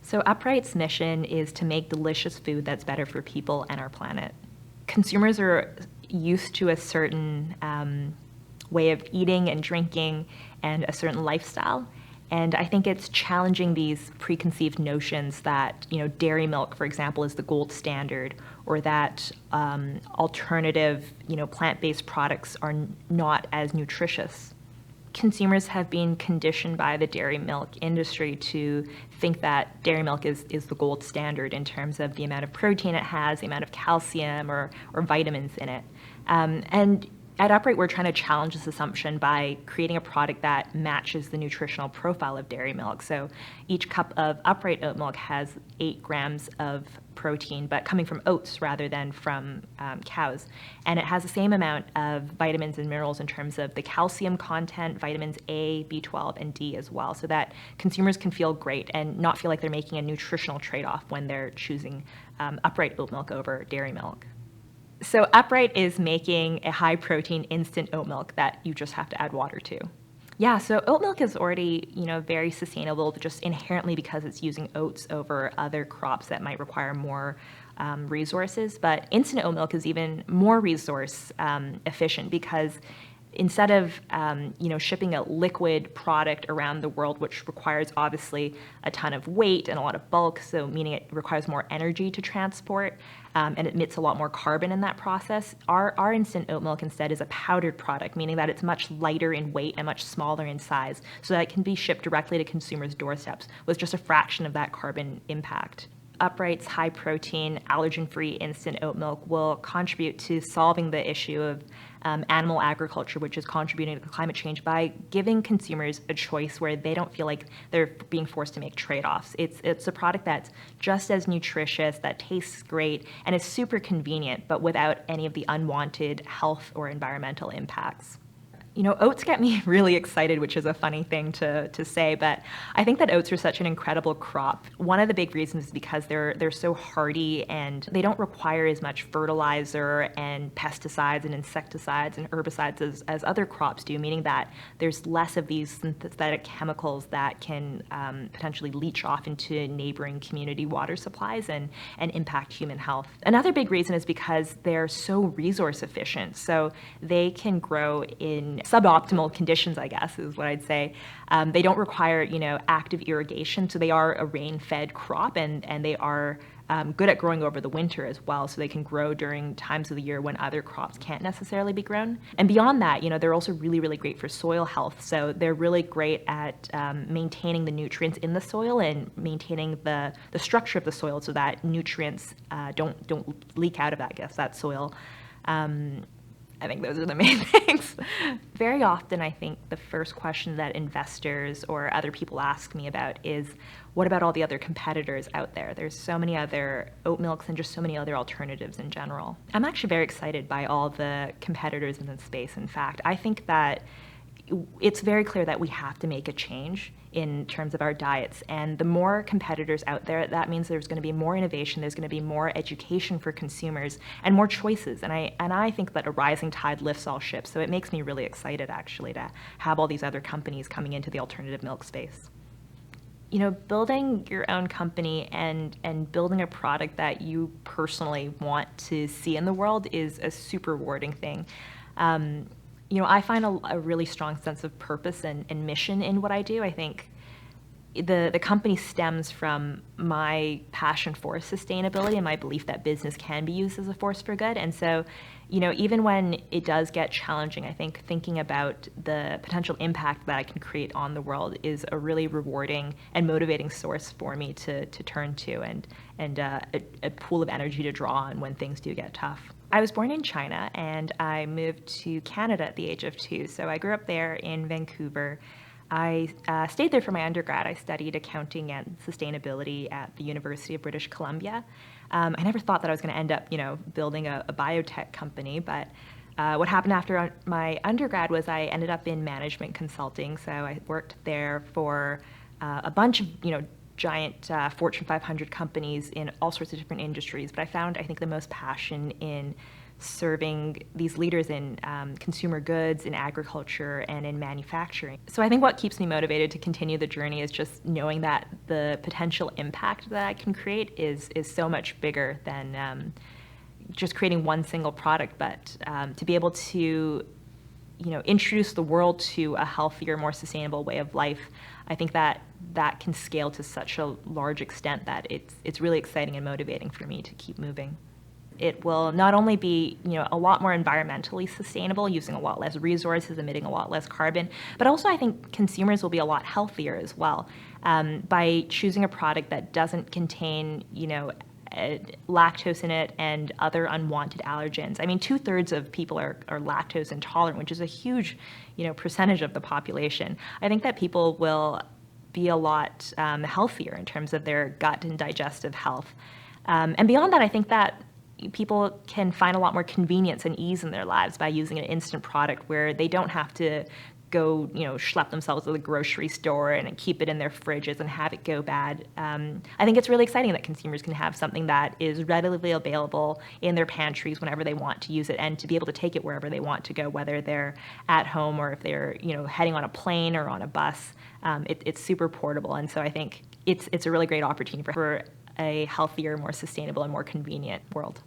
So Upright's mission is to make delicious food that's better for people and our planet. Consumers are used to a certain way of eating and drinking and a certain lifestyle. And I think it's challenging these preconceived notions that, dairy milk, for example, is the gold standard, or that alternative, plant-based products are not as nutritious. Consumers have been conditioned by the dairy milk industry to think that dairy milk is the gold standard in terms of the amount of protein it has, the amount of calcium or vitamins in it. And at Upright, we're trying to challenge this assumption by creating a product that matches the nutritional profile of dairy milk. So each cup of Upright oat milk has 8 grams of protein, but coming from oats rather than from cows. And it has the same amount of vitamins and minerals in terms of the calcium content, vitamins A, B12, and D as well, so that consumers can feel great and not feel like they're making a nutritional trade-off when they're choosing Upright oat milk over dairy milk. So Upright is making a high-protein instant oat milk that you just have to add water to. Yeah, so oat milk is already, very sustainable just inherently because it's using oats over other crops that might require more resources. But instant oat milk is even more resource efficient because instead of shipping a liquid product around the world, which requires obviously a ton of weight and a lot of bulk, so meaning it requires more energy to transport and it emits a lot more carbon in that process, our instant oat milk instead is a powdered product, meaning that it's much lighter in weight and much smaller in size, so that it can be shipped directly to consumers' doorsteps with just a fraction of that carbon impact. Upright's high-protein, allergen-free instant oat milk will contribute to solving the issue of animal agriculture, which is contributing to climate change, by giving consumers a choice where they don't feel like they're being forced to make trade-offs. It's a product that's just as nutritious, that tastes great, and is super convenient, but without any of the unwanted health or environmental impacts. Oats get me really excited, which is a funny thing to say, but I think that oats are such an incredible crop. One of the big reasons is because they're so hardy and they don't require as much fertilizer and pesticides and insecticides and herbicides as other crops do, meaning that there's less of these synthetic chemicals that can potentially leach off into neighboring community water supplies and impact human health. Another big reason is because they're so resource efficient, so they can grow in suboptimal conditions, I guess, is what I'd say. They don't require, active irrigation, so they are a rain-fed crop, and they are good at growing over the winter as well, so they can grow during times of the year when other crops can't necessarily be grown. And beyond that, they're also really, really great for soil health, so they're really great at maintaining the nutrients in the soil and maintaining the structure of the soil so that nutrients don't leak out of that soil. I think those are the main things. Very often, I think the first question that investors or other people ask me about is, what about all the other competitors out there? There's so many other oat milks and just so many other alternatives in general. I'm actually very excited by all the competitors in this space. In fact, I think that it's very clear that we have to make a change in terms of our diets, and the more competitors out there, that means there's going to be more innovation, there's going to be more education for consumers, and more choices. And I think that a rising tide lifts all ships, so it makes me really excited actually to have all these other companies coming into the alternative milk space. Building your own company and building a product that you personally want to see in the world is a super rewarding thing. I find a really strong sense of purpose and mission in what I do. I think the company stems from my passion for sustainability and my belief that business can be used as a force for good. And so, even when it does get challenging, I think thinking about the potential impact that I can create on the world is a really rewarding and motivating source for me to turn to and a pool of energy to draw on when things do get tough. I was born in China and I moved to Canada at the age of 2. So I grew up there in Vancouver. I stayed there for my undergrad. I studied accounting and sustainability at the University of British Columbia. I never thought that I was going to end up, building a biotech company, but what happened after my undergrad was I ended up in management consulting. So I worked there for a bunch of, giant Fortune 500 companies in all sorts of different industries. But I found, I think, the most passion in serving these leaders in consumer goods, in agriculture, and in manufacturing. So I think what keeps me motivated to continue the journey is just knowing that the potential impact that I can create is so much bigger than just creating one single product, but to be able to introduce the world to a healthier, more sustainable way of life. I think that can scale to such a large extent that it's really exciting and motivating for me to keep moving. It will not only be a lot more environmentally sustainable, using a lot less resources, emitting a lot less carbon, but also I think consumers will be a lot healthier as well by choosing a product that doesn't contain lactose in it and other unwanted allergens. I mean, 2/3 of people are lactose intolerant, which is a huge percentage of the population. I think that people will be a lot healthier in terms of their gut and digestive health. And beyond that, I think that people can find a lot more convenience and ease in their lives by using an instant product where they don't have to go, schlep themselves to the grocery store and keep it in their fridges and have it go bad. I think it's really exciting that consumers can have something that is readily available in their pantries whenever they want to use it, and to be able to take it wherever they want to go, whether they're at home or if they're, heading on a plane or on a bus. It's super portable, and so I think it's a really great opportunity for a healthier, more sustainable, and more convenient world.